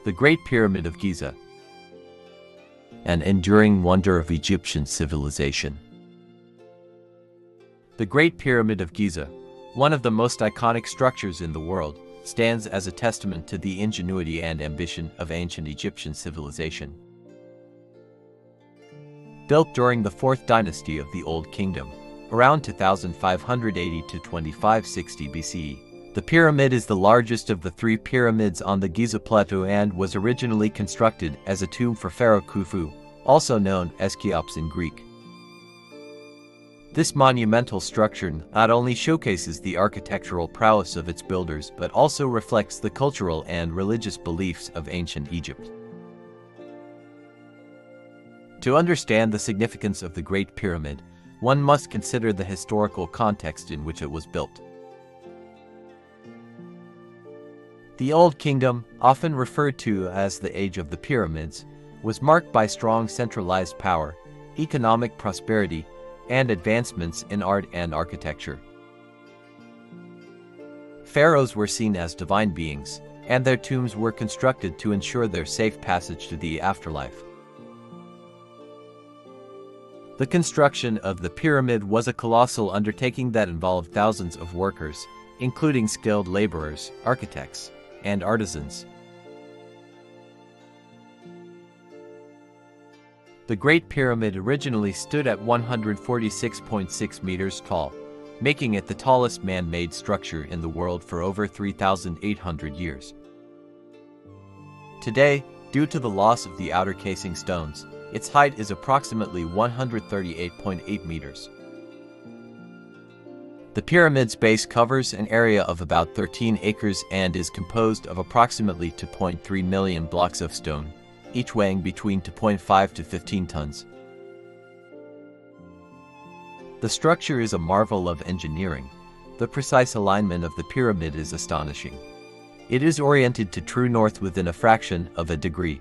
The Great Pyramid of Giza, an enduring wonder of Egyptian civilization. The Great Pyramid of Giza, one of the most iconic structures in the world, stands as a testament to the ingenuity and ambition of ancient Egyptian civilization. Built during the 4th dynasty of the Old Kingdom, around 2580 to 2560 BCE, the pyramid is the largest of the 3 pyramids on the Giza Plateau and was originally constructed as a tomb for Pharaoh Khufu, also known as Cheops in Greek. This monumental structure not only showcases the architectural prowess of its builders but also reflects the cultural and religious beliefs of ancient Egypt. To understand the significance of the Great Pyramid, one must consider the historical context in which it was built. The Old Kingdom, often referred to as the Age of the Pyramids, was marked by strong centralized power, economic prosperity, and advancements in art and architecture. Pharaohs were seen as divine beings, and their tombs were constructed to ensure their safe passage to the afterlife. The construction of the pyramid was a colossal undertaking that involved thousands of workers, including skilled laborers, architects, and artisans. The Great Pyramid originally stood at 146.6 meters tall, making it the tallest man-made structure in the world for over 3,800 years. Today, due to the loss of the outer casing stones, its height is approximately 138.8 meters. The pyramid's base covers an area of about 13 acres and is composed of approximately 2.3 million blocks of stone, each weighing between 2.5 to 15 tons. The structure is a marvel of engineering. The precise alignment of the pyramid is astonishing. It is oriented to true north within a fraction of a degree.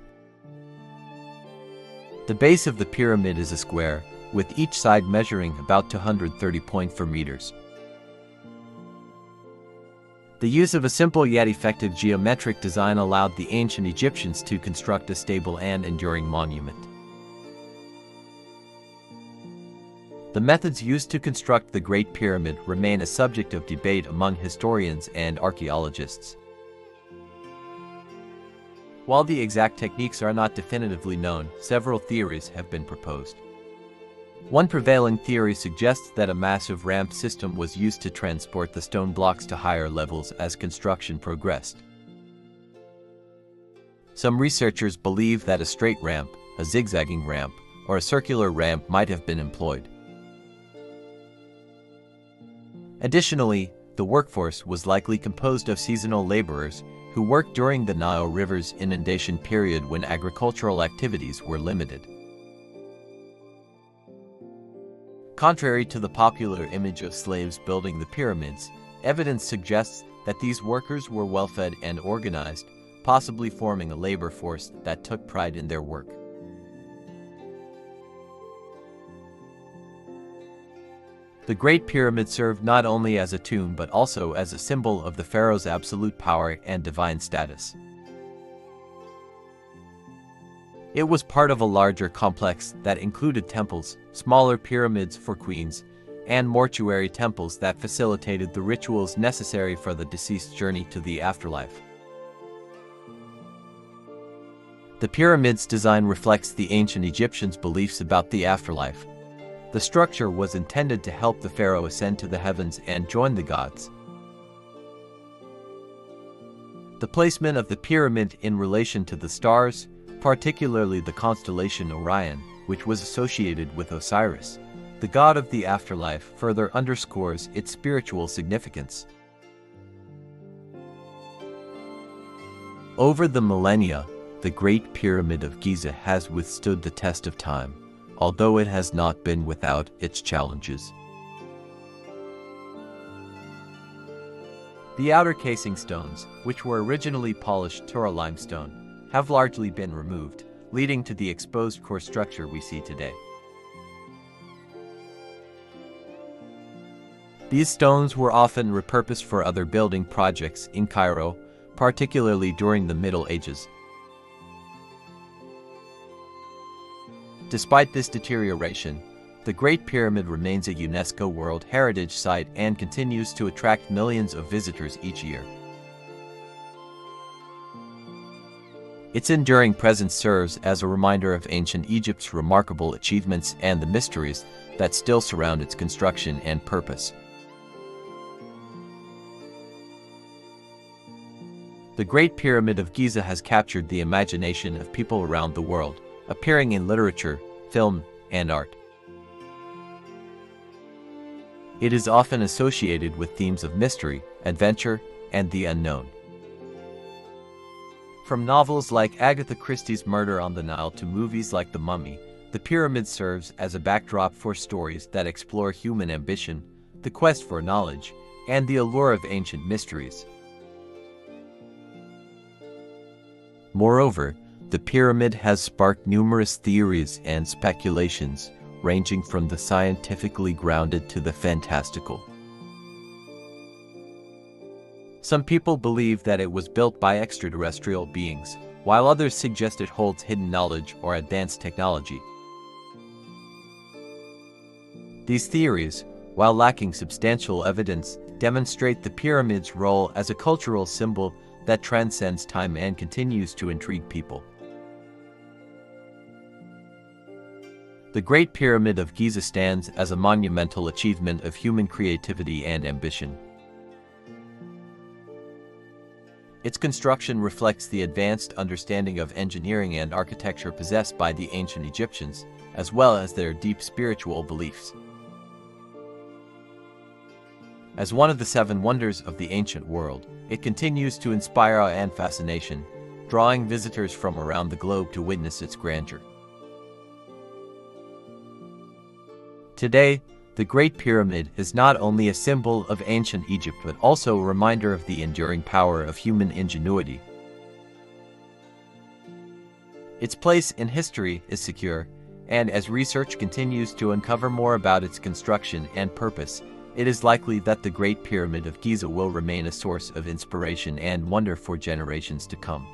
The base of the pyramid is a square, with each side measuring about 230.4 meters. The use of a simple yet effective geometric design allowed the ancient Egyptians to construct a stable and enduring monument. The methods used to construct the Great Pyramid remain a subject of debate among historians and archaeologists. While the exact techniques are not definitively known, several theories have been proposed. One prevailing theory suggests that a massive ramp system was used to transport the stone blocks to higher levels as construction progressed. Some researchers believe that a straight ramp, a zigzagging ramp, or a circular ramp might have been employed. Additionally, the workforce was likely composed of seasonal laborers who worked during the Nile River's inundation period when agricultural activities were limited. Contrary to the popular image of slaves building the pyramids, evidence suggests that these workers were well-fed and organized, possibly forming a labor force that took pride in their work. The Great Pyramid served not only as a tomb but also as a symbol of the pharaoh's absolute power and divine status. It was part of a larger complex that included temples, smaller pyramids for queens, and mortuary temples that facilitated the rituals necessary for the deceased's journey to the afterlife. The pyramid's design reflects the ancient Egyptians' beliefs about the afterlife. The structure was intended to help the pharaoh ascend to the heavens and join the gods. The placement of the pyramid in relation to the stars, particularly the constellation Orion, which was associated with Osiris, the god of the afterlife, further underscores its spiritual significance. Over the millennia, the Great Pyramid of Giza has withstood the test of time, although it has not been without its challenges. The outer casing stones, which were originally polished Tura limestone, have largely been removed, leading to the exposed core structure we see today. These stones were often repurposed for other building projects in Cairo, particularly during the Middle Ages. Despite this deterioration, the Great Pyramid remains a UNESCO World Heritage Site and continues to attract millions of visitors each year. Its enduring presence serves as a reminder of ancient Egypt's remarkable achievements and the mysteries that still surround its construction and purpose. The Great Pyramid of Giza has captured the imagination of people around the world, appearing in literature, film, and art. It is often associated with themes of mystery, adventure, and the unknown. From novels like Agatha Christie's Murder on the Nile to movies like The Mummy, the pyramid serves as a backdrop for stories that explore human ambition, the quest for knowledge, and the allure of ancient mysteries. Moreover, the pyramid has sparked numerous theories and speculations, ranging from the scientifically grounded to the fantastical. Some people believe that it was built by extraterrestrial beings, while others suggest it holds hidden knowledge or advanced technology. These theories, while lacking substantial evidence, demonstrate the pyramid's role as a cultural symbol that transcends time and continues to intrigue people. The Great Pyramid of Giza stands as a monumental achievement of human creativity and ambition. Its construction reflects the advanced understanding of engineering and architecture possessed by the ancient Egyptians, as well as their deep spiritual beliefs. As one of the 7 wonders of the ancient world, it continues to inspire awe and fascination, drawing visitors from around the globe to witness its grandeur. Today, the Great Pyramid is not only a symbol of ancient Egypt but also a reminder of the enduring power of human ingenuity. Its place in history is secure, and as research continues to uncover more about its construction and purpose, it is likely that the Great Pyramid of Giza will remain a source of inspiration and wonder for generations to come.